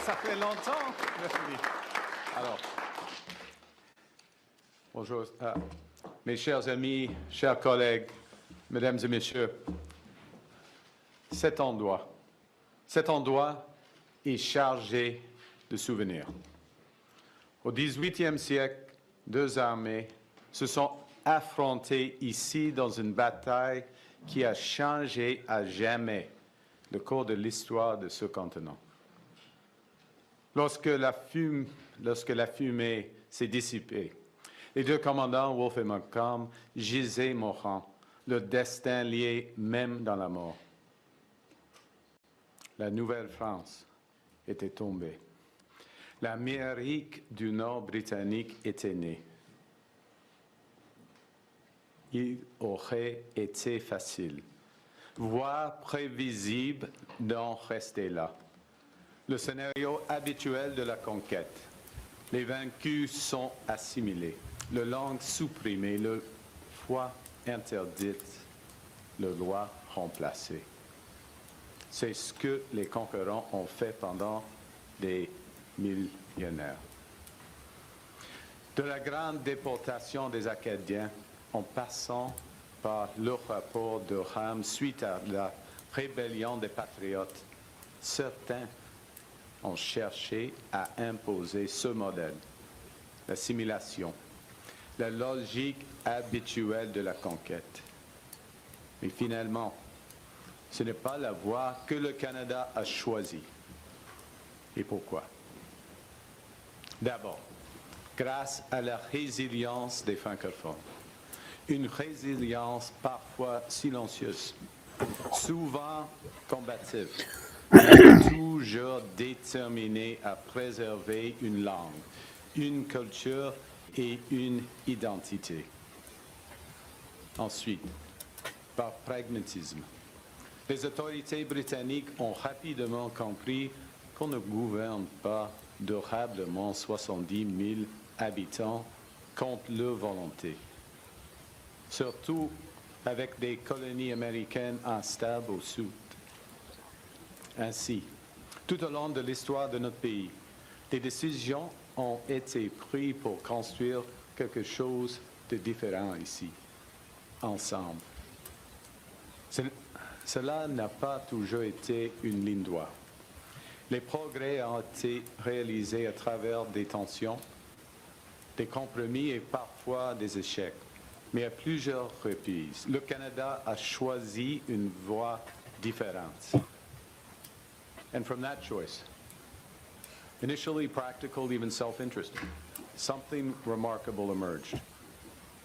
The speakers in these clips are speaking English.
Ça fait longtemps. Merci. Alors, bonjour. Mes chers amis, chers collègues, mesdames et messieurs, cet endroit est chargé de souvenirs. Au XVIIIe siècle, deux armées se sont affrontées ici dans une bataille qui a changé à jamais le cours de l'histoire de ce continent. Lorsque la fumée s'est dissipée, les deux commandants, Wolfe et Montcalm, gisaient mourants, leur destin lié même dans la mort. La Nouvelle-France était tombée. L'Amérique du Nord britannique était née. Il aurait été facile, voire prévisible, d'en rester là. Le scénario habituel de la conquête. Les vaincus sont assimilés, le langue supprimée, le foi interdite, le droit remplacé. C'est ce que les conquérants ont fait pendant des millénaires. De la grande déportation des Acadiens, en passant par le rapport de Rame suite à la rébellion des Patriotes, certains ont cherché à imposer ce modèle, l'assimilation, la logique habituelle de la conquête. Mais finalement, ce n'est pas la voie que le Canada a choisie. Et pourquoi? D'abord, grâce à la résilience des francophones. Une résilience parfois silencieuse, souvent combative, toujours déterminée à préserver une langue, une culture et une identité. Ensuite, par pragmatisme, les autorités britanniques ont rapidement compris qu'on ne gouverne pas durablement 70 000 habitants contre leur volonté. Surtout avec des colonies américaines instables au sud. Ainsi, tout au long de l'histoire de notre pays, des décisions ont été prises pour construire quelque chose de différent ici, ensemble. Cela n'a pas toujours été une ligne droite. Les progrès ont été réalisés à travers des tensions, des compromis et parfois des échecs. Mais à plusieurs reprises, le Canada a choisi une voie différente. And from that choice, initially practical, even self-interested, something remarkable emerged.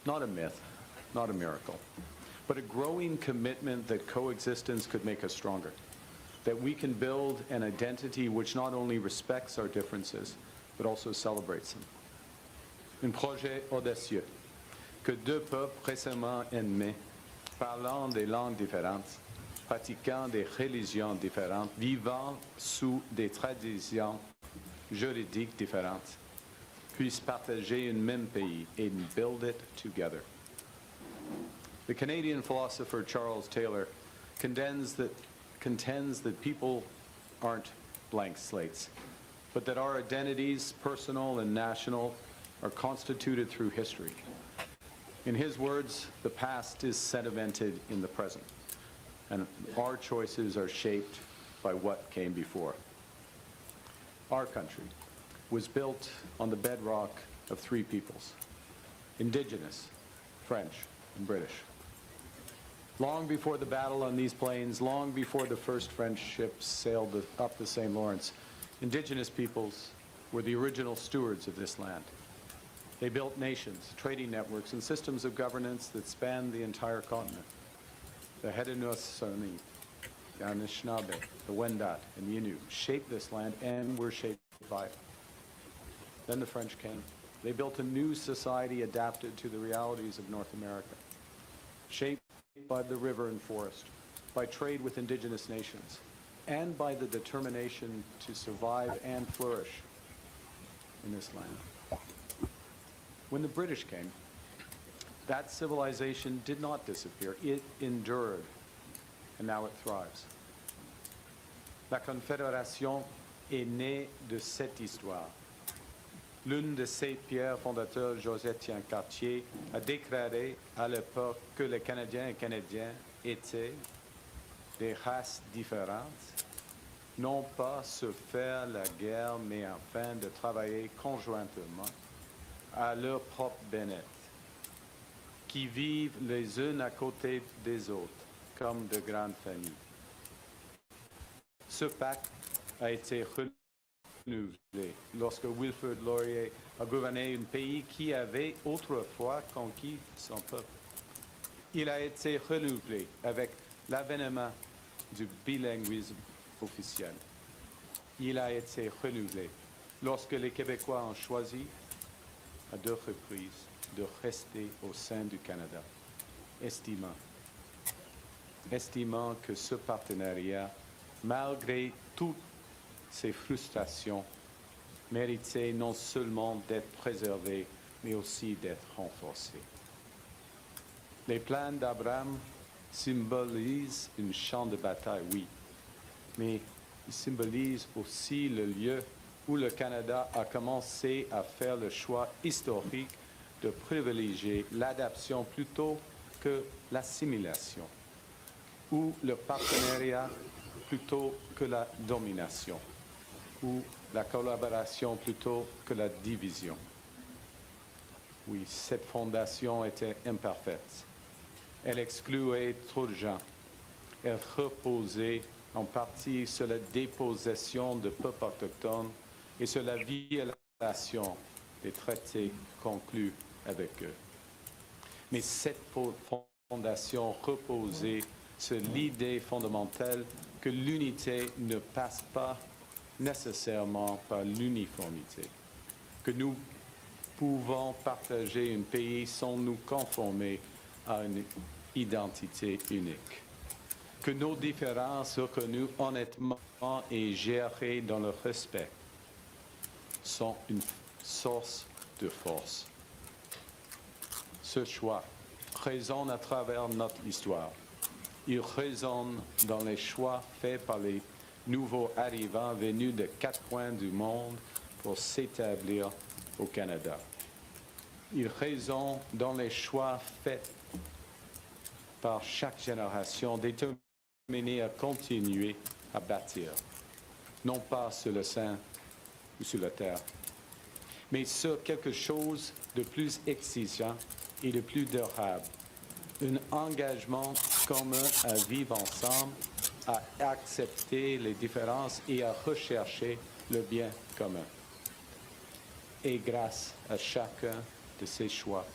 Not a myth, not a miracle, but a growing commitment that coexistence could make us stronger, that we can build an identity which not only respects our differences, but also celebrates them. Un projet audacieux que deux peuples récemment ennemis, parlant des langues différentes, pratiquant des religions différentes, vivant sous des traditions juridiques différentes, puissent partager un même pays et build it together. The Canadian philosopher Charles Taylor contends that people aren't blank slates, but that our identities, personal and national, are constituted through history. In his words, the past is sedimented in the present, and our choices are shaped by what came before. Our country was built on the bedrock of three peoples: Indigenous, French, and British. Long before the battle on these plains, long before the first French ships sailed up the St. Lawrence, Indigenous peoples were the original stewards of this land. They built nations, trading networks, and systems of governance that spanned the entire continent. The Haudenosaunee, the Anishinaabe, the Wendat, and the Innu shaped this land and were shaped by it. Then the French came. They built a new society adapted to the realities of North America, shaped by the river and forest, by trade with indigenous nations, and by the determination to survive and flourish in this land. When the British came, that civilization did not disappear. It endured, and now it thrives. La Confédération est née de cette histoire. L'une de ses pères fondateurs, José-Étienne Cartier, a déclaré à l'époque que les Canadiens et Canadiennes étaient des races différentes, non pas se faire la guerre, mais afin de travailler conjointement à leur propre bien-être, qui vivent les unes à côté des autres, comme de grandes familles. Ce pacte a été renouvelé lorsque Wilfrid Laurier a gouverné un pays qui avait autrefois conquis son peuple. Il a été renouvelé avec l'avènement du bilinguisme officiel. Il a été renouvelé lorsque les Québécois ont choisi à 2 reprises de rester au sein du Canada, estimant que ce partenariat, malgré toutes ces frustrations, méritait non seulement d'être préservé, mais aussi d'être renforcé. Les plans d'Abraham symbolisent un champ de bataille, oui, mais ils symbolisent aussi le lieu où le Canada a commencé à faire le choix historique de privilégier l'adaptation plutôt que l'assimilation, ou le partenariat plutôt que la domination, ou la collaboration plutôt que la division. Oui, cette fondation était imparfaite. Elle excluait trop de gens. Elle reposait en partie sur la dépossession de peuples autochtones et sur la violation des traités conclus avec eux. Mais cette fondation reposait sur l'idée fondamentale que l'unité ne passe pas nécessairement par l'uniformité, que nous pouvons partager un pays sans nous conformer à une identité unique, que nos différences reconnues honnêtement et gérées dans le respect sont une source de force. Ce choix résonne à travers notre histoire. Il résonne dans les choix faits par les nouveaux arrivants venus de 4 coins du monde pour s'établir au Canada. Il résonne dans les choix faits par chaque génération déterminée à continuer à bâtir, non pas sur le sein ou sur la terre, mais sur quelque chose de plus exigeant et de plus durable. Un engagement commun à vivre ensemble, à accepter les différences et à rechercher le bien commun. Et grâce à chacun de ces choix,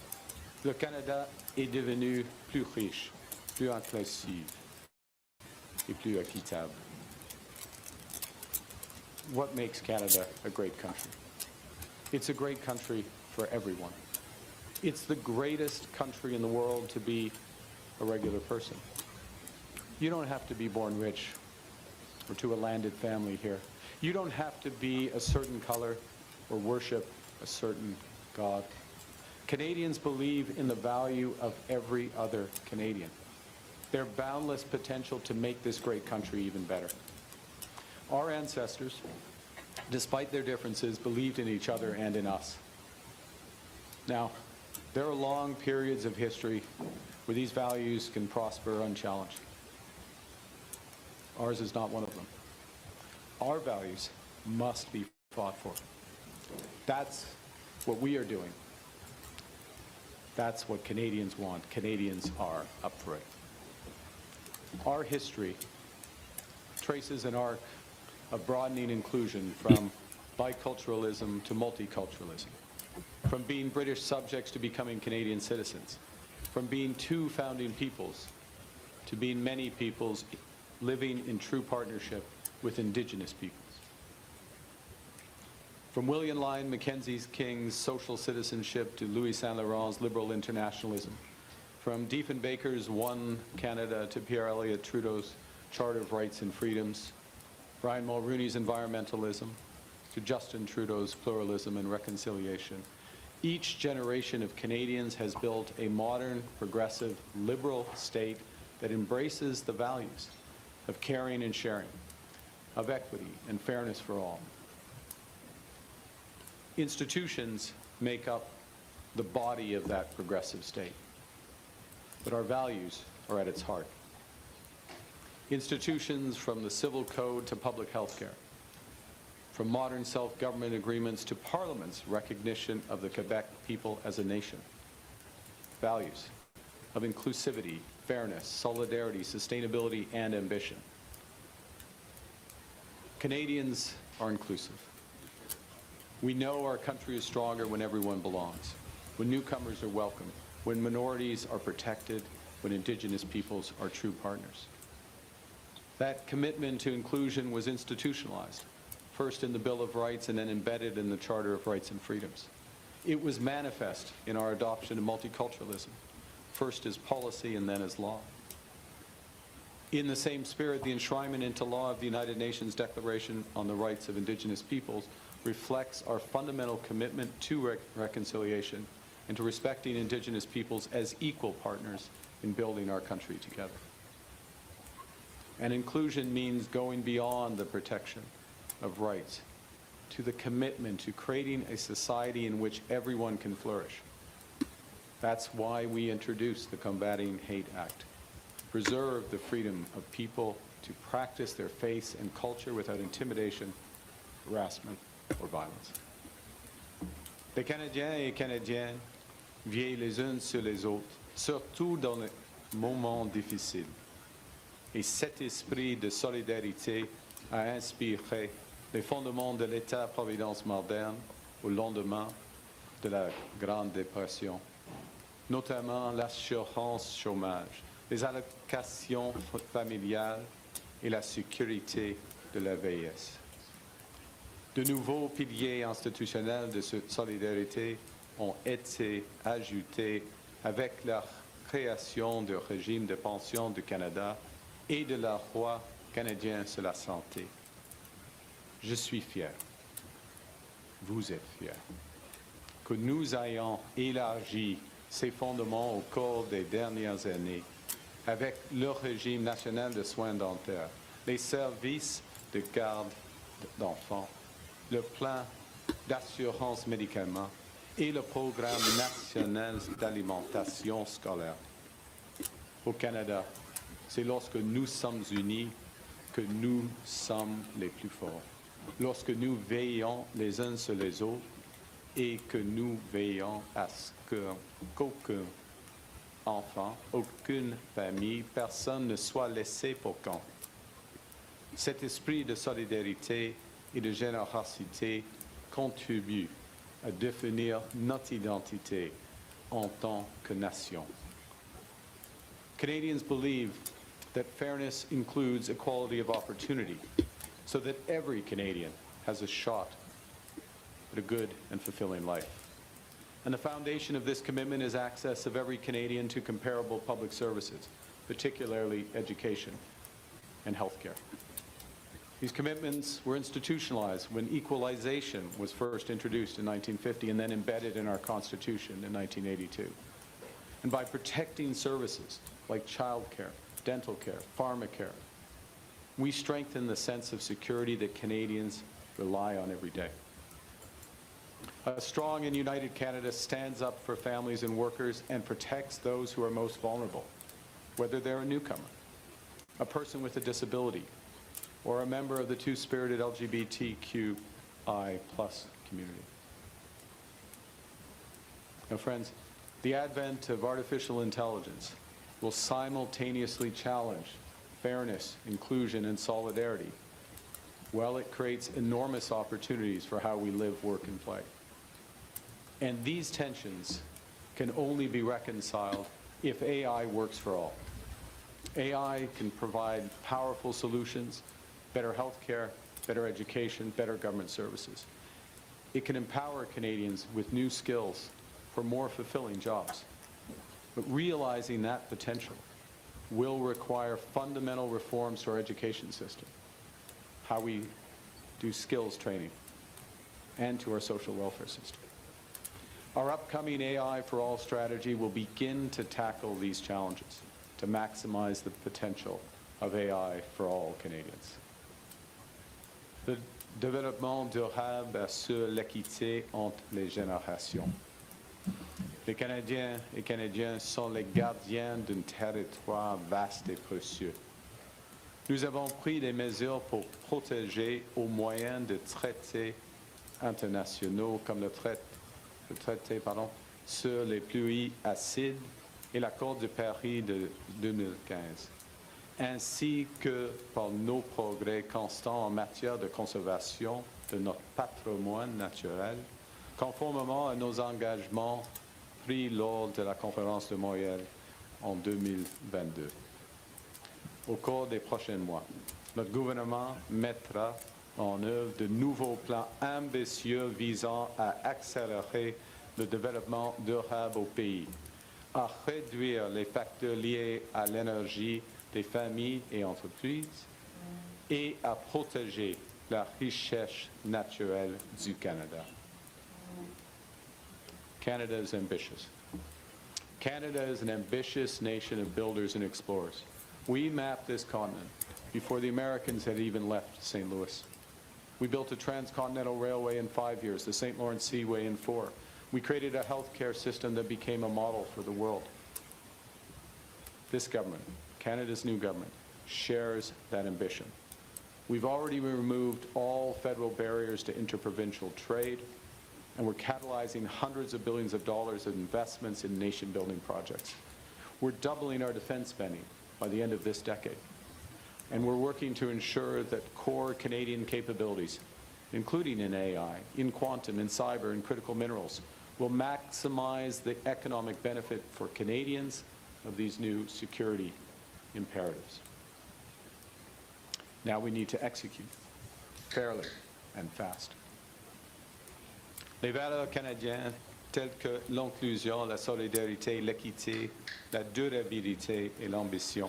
le Canada est devenu plus riche, plus inclusif et plus équitable. What makes Canada a great country? It's a great country for everyone. It's the greatest country in the world to be a regular person. You don't have to be born rich or to a landed family here. You don't have to be a certain color or worship a certain God. Canadians believe in the value of every other Canadian, their boundless potential to make this great country even better. Our ancestors, despite their differences, believed in each other and in us. Now, there are long periods of history where these values can prosper unchallenged. Ours is not one of them. Our values must be fought for. That's what we are doing. That's what Canadians want. Canadians are up for it. Our history traces an arc of broadening inclusion from biculturalism to multiculturalism, from being British subjects to becoming Canadian citizens, from being 2 founding peoples to being many peoples living in true partnership with Indigenous peoples. From William Lyon Mackenzie King's social citizenship to Louis Saint Laurent's liberal internationalism, from Diefenbaker's One Canada to Pierre Elliott Trudeau's Charter of Rights and Freedoms, Brian Mulroney's environmentalism to Justin Trudeau's pluralism and reconciliation. Each generation of Canadians has built a modern, progressive, liberal state that embraces the values of caring and sharing, of equity and fairness for all. Institutions make up the body of that progressive state, but our values are at its heart. Institutions from the civil code to public health care, from modern self-government agreements to Parliament's recognition of the Quebec people as a nation. Values of inclusivity, fairness, solidarity, sustainability, and ambition. Canadians are inclusive. We know our country is stronger when everyone belongs, when newcomers are welcomed, when minorities are protected, when Indigenous peoples are true partners. That commitment to inclusion was institutionalized, first in the Bill of Rights and then embedded in the Charter of Rights and Freedoms. It was manifest in our adoption of multiculturalism, first as policy and then as law. In the same spirit, the enshrinement into law of the United Nations Declaration on the Rights of Indigenous Peoples reflects our fundamental commitment to reconciliation and to respecting Indigenous peoples as equal partners in building our country together. And inclusion means going beyond the protection of rights to the commitment to creating a society in which everyone can flourish. That's why we introduced the Combating Hate Act, to preserve the freedom of people to practice their faith and culture without intimidation, harassment, or violence. Les Canadiens et Canadiennes veillent les unes sur les autres, surtout dans les moments difficiles. Et cet esprit de solidarité a inspiré les fondements de l'État-providence moderne au lendemain de la Grande Dépression, notamment l'assurance chômage, les allocations familiales et la sécurité de la vieillesse. De nouveaux piliers institutionnels de solidarité ont été ajoutés avec la création du régime de pension du Canada et de la loi canadienne sur la santé. Je suis fier, vous êtes fiers, que nous ayons élargi ces fondements au cours des dernières années avec le régime national de soins dentaires, les services de garde d'enfants, le plan d'assurance médicaments et le programme national d'alimentation scolaire. Au Canada, c'est lorsque nous sommes unis que nous sommes les plus forts. Lorsque nous veillons les uns sur les autres et que nous veillons à ce qu'aucun enfant, aucune famille, personne ne soit laissé pour compte. Cet esprit de solidarité et de générosité contribue à définir notre identité en tant que nation. Canadians believe that fairness includes equality of opportunity, so that every Canadian has a shot at a good and fulfilling life. And the foundation of this commitment is access of every Canadian to comparable public services, particularly education and healthcare. These commitments were institutionalized when equalization was first introduced in 1950 and then embedded in our Constitution in 1982. And by protecting services like childcare, dental care, pharmacare, we strengthen the sense of security that Canadians rely on every day. A strong and united Canada stands up for families and workers and protects those who are most vulnerable, whether they're a newcomer, a person with a disability, or a member of the two-spirited LGBTQI+ community. Now, friends, the advent of artificial intelligence will simultaneously challenge fairness, inclusion, and solidarity, while it creates enormous opportunities for how we live, work, and play. And these tensions can only be reconciled if AI works for all. AI can provide powerful solutions, better health care, better education, better government services. It can empower Canadians with new skills for more fulfilling jobs. But realizing that potential will require fundamental reforms to our education system, how we do skills training, and to our social welfare system. Our upcoming AI for All strategy will begin to tackle these challenges to maximize the potential of AI for all Canadians. Le développement durable assure l'équité entre les générations. Les Canadiens et Canadiennes sont les gardiens d'un territoire vaste et précieux. Nous avons pris des mesures pour protéger au moyen de traités internationaux comme le traité sur les pluies acides et l'accord de Paris de 2015, ainsi que par nos progrès constants en matière de conservation de notre patrimoine naturel, conformément à nos engagements pris lors de la conférence de Montréal en 2022. Au cours des prochains mois, notre gouvernement mettra en œuvre de nouveaux plans ambitieux visant à accélérer le développement durable au pays, à réduire les facteurs liés à l'énergie des familles et entreprises et à protéger la richesse naturelle du Canada. Canada is ambitious. Canada is an ambitious nation of builders and explorers. We mapped this continent before the Americans had even left St. Louis. We built a transcontinental railway in 5 years, the St. Lawrence Seaway in 4. We created a healthcare system that became a model for the world. This government, Canada's new government, shares that ambition. We've already removed all federal barriers to interprovincial trade, and we're catalyzing hundreds of billions of dollars of investments in nation-building projects. We're doubling our defense spending by the end of this decade. And we're working to ensure that core Canadian capabilities, including in AI, in quantum, in cyber, and critical minerals, will maximize the economic benefit for Canadians of these new security imperatives. Now we need to execute fairly and fast. Les valeurs canadiennes telles que l'inclusion, la solidarité, l'équité, la durabilité et l'ambition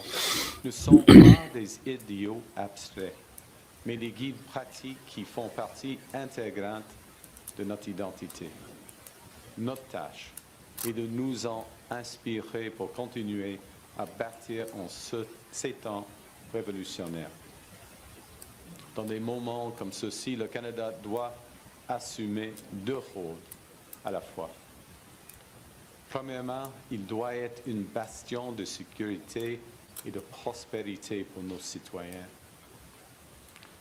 ne sont pas des idéaux abstraits, mais des guides pratiques qui font partie intégrante de notre identité. Notre tâche est de nous en inspirer pour continuer à bâtir en ces temps révolutionnaires. Dans des moments comme ceux-ci, le Canada doit assumer deux rôles à la fois. Premièrement, il doit être une bastion de sécurité et de prospérité pour nos citoyens.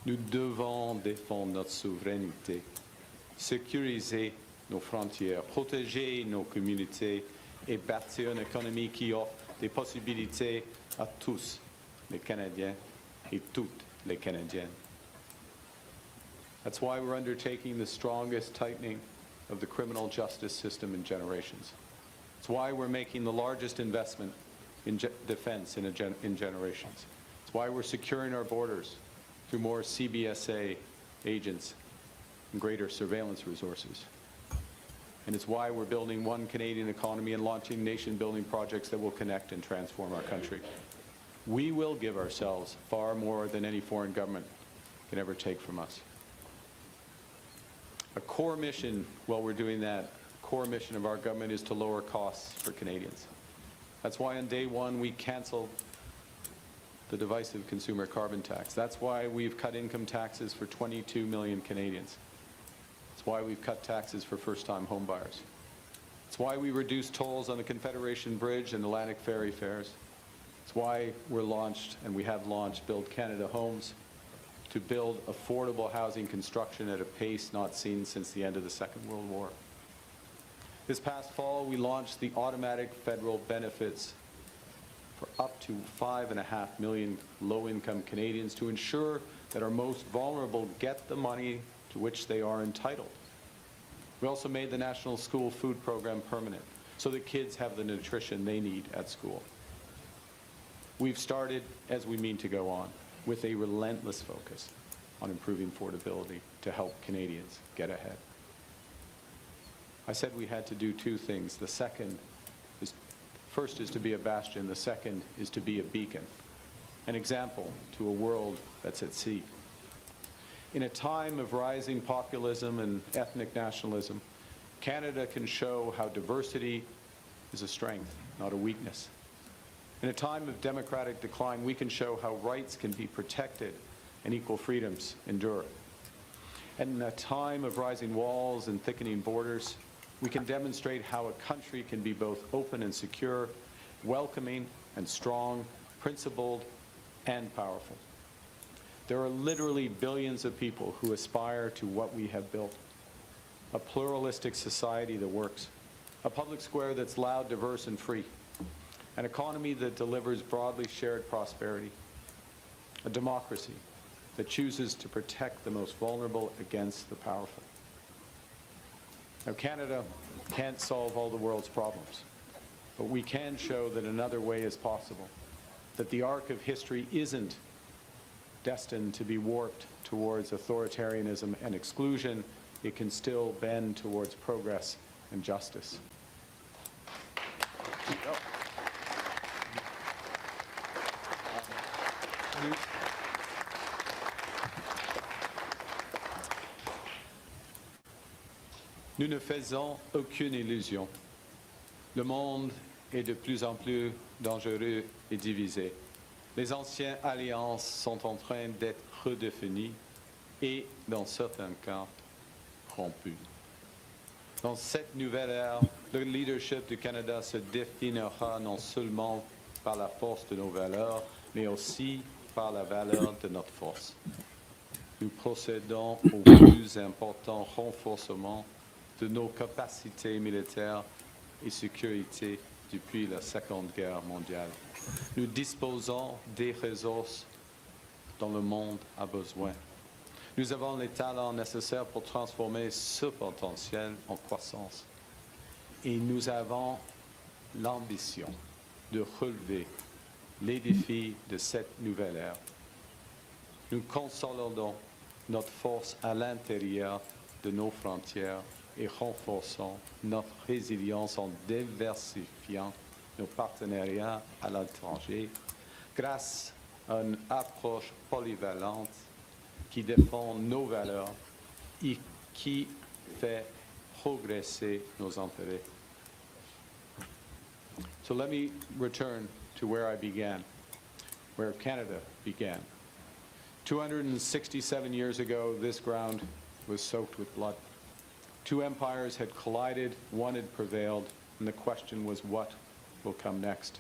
Nous devons défendre notre souveraineté, sécuriser nos frontières, protéger nos communautés et bâtir une économie qui offre des possibilités à tous les Canadiens et toutes les Canadiennes. That's why we're undertaking the strongest tightening of the criminal justice system in generations. It's why we're making the largest investment in defense in generations. It's why we're securing our borders through more CBSA agents and greater surveillance resources. And it's why we're building one Canadian economy and launching nation-building projects that will connect and transform our country. We will give ourselves far more than any foreign government can ever take from us. A core mission, while we're doing that, core mission of our government is to lower costs for Canadians. That's why on day one we canceled the divisive consumer carbon tax. That's why we've cut income taxes for 22 million Canadians. That's why we've cut taxes for first-time homebuyers. It's why we reduced tolls on the Confederation Bridge and Atlantic Ferry fares. It's why we have launched Build Canada Homes, to build affordable housing construction at a pace not seen since the end of the Second World War. This past fall, we launched the automatic federal benefits for up to 5.5 million low-income Canadians to ensure that our most vulnerable get the money to which they are entitled. We also made the National School Food Program permanent so that kids have the nutrition they need at school. We've started, as we mean to go on, with a relentless focus on improving affordability to help Canadians get ahead. I said we had to do two things. First is to be a bastion. The second is to be a beacon, an example to a world that's at sea. In a time of rising populism and ethnic nationalism, Canada can show how diversity is a strength, not a weakness. In a time of democratic decline, we can show how rights can be protected and equal freedoms endure. And in a time of rising walls and thickening borders, we can demonstrate how a country can be both open and secure, welcoming and strong, principled and powerful. There are literally billions of people who aspire to what we have built: a pluralistic society that works, a public square that's loud, diverse, and free, an economy that delivers broadly shared prosperity, a democracy that chooses to protect the most vulnerable against the powerful. Now, Canada can't solve all the world's problems, but we can show that another way is possible, that the arc of history isn't destined to be warped towards authoritarianism and exclusion. It can still bend towards progress and justice. Nous ne faisons aucune illusion. Le monde est de plus en plus dangereux et divisé. Les anciennes alliances sont en train d'être redéfinies et, dans certains cas, rompues. Dans cette nouvelle ère, le leadership du Canada se définira non seulement par la force de nos valeurs, mais aussi par la valeur de notre force. Nous procédons au plus important renforcement de nos capacités militaires et sécurité depuis la Seconde Guerre mondiale. Nous disposons des ressources dont le monde a besoin. Nous avons les talents nécessaires pour transformer ce potentiel en croissance. Et nous avons l'ambition de relever les défis de cette nouvelle ère. Nous consolidons notre force à l'intérieur de nos frontières et renforçons notre résilience en diversifiant nos partenariats à l'étranger grâce à une approche polyvalente qui défend nos valeurs et qui fait progresser nos intérêts. So let me return to where I began, where Canada began. 267 years ago, this ground was soaked with blood. Two empires had collided, one had prevailed, and the question was, what will come next?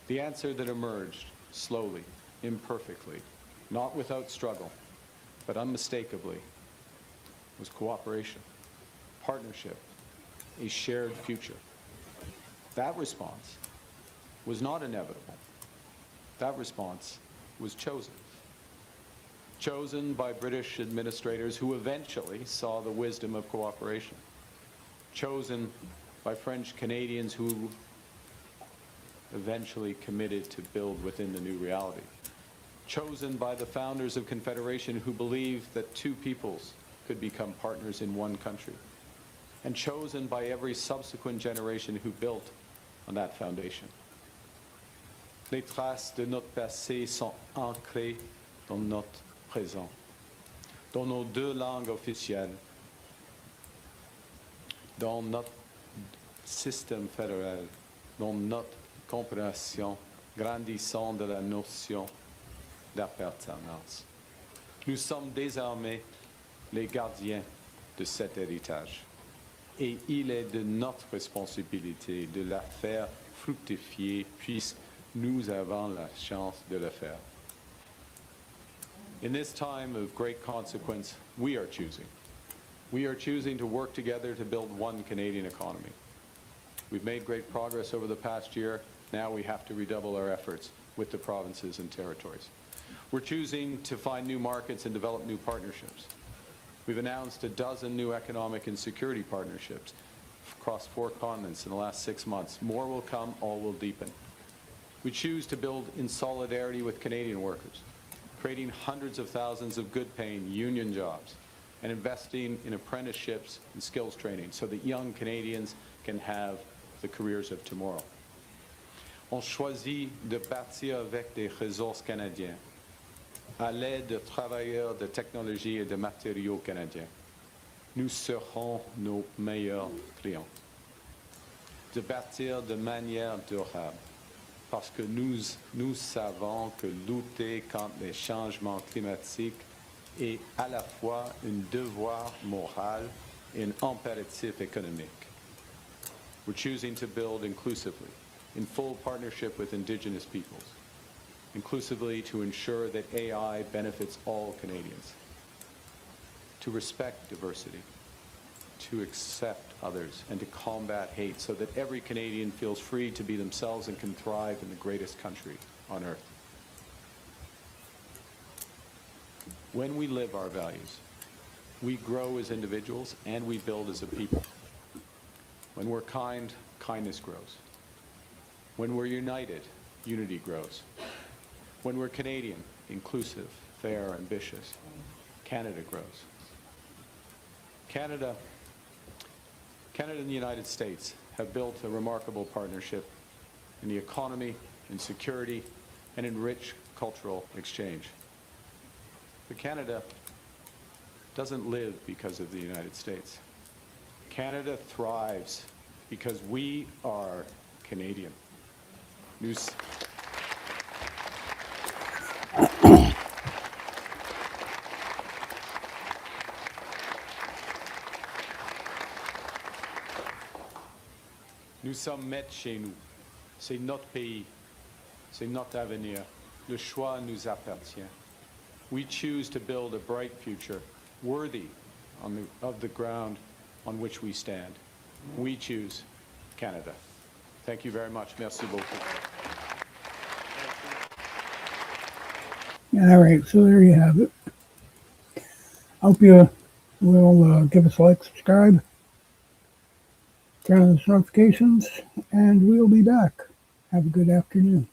The answer that emerged slowly, imperfectly, not without struggle, but unmistakably, was cooperation, partnership, a shared future. That response was not inevitable. That response was chosen. Chosen by British administrators who eventually saw the wisdom of cooperation. Chosen by French Canadians who eventually committed to build within the new reality. Chosen by the founders of Confederation who believed that two peoples could become partners in one country. And chosen by every subsequent generation who built on that foundation. Les traces de notre passé sont ancrées dans notre présent, dans nos deux langues officielles, dans notre système fédéral, dans notre compréhension grandissante de la notion d'appartenance. Nous sommes désormais les gardiens de cet héritage. Et il est de notre responsabilité de la faire fructifier puisque nous avons la chance de le faire. In this time of great consequence, we are choosing. We are choosing to work together to build one Canadian economy. We've made great progress over the past year. Now we have to redouble our efforts with the provinces and territories. We're choosing to find new markets and develop new partnerships. We've announced a dozen new economic and security partnerships across 4 continents in the last 6 months. More will come, all will deepen. We choose to build in solidarity with Canadian workers, creating hundreds of thousands of good-paying union jobs and investing in apprenticeships and skills training so that young Canadians can have the careers of tomorrow. On choisit de bâtir avec des ressources canadiennes, à l'aide de travailleurs de technologie et de matériaux canadiens. Nous serons nos meilleurs clients. De bâtir de manière durable, parce que nous savons que lutter contre les changements climatiques est à la fois un devoir moral et un impératif économique. We're choosing to build inclusively, in full partnership with Indigenous peoples, inclusively to ensure that AI benefits all Canadians, to respect diversity, to accept others, and to combat hate so that every Canadian feels free to be themselves and can thrive in the greatest country on earth. When we live our values, we grow as individuals and we build as a people. When we're kind, kindness grows. When we're united, unity grows. When we're Canadian, inclusive, fair, ambitious, Canada grows. Canada and the United States have built a remarkable partnership in the economy, in security, and in rich cultural exchange. But Canada doesn't live because of the United States. Canada thrives because we are Canadian. Nous sommes maîtres chez nous. C'est notre pays. C'est notre avenir. Le choix nous appartient. We choose to build a bright future worthy of the ground on which we stand. We choose Canada. Thank you very much. Merci beaucoup. All right, so there you have it. I hope you will give us a like, subscribe, turn on the notifications, and we'll be back. Have a good afternoon.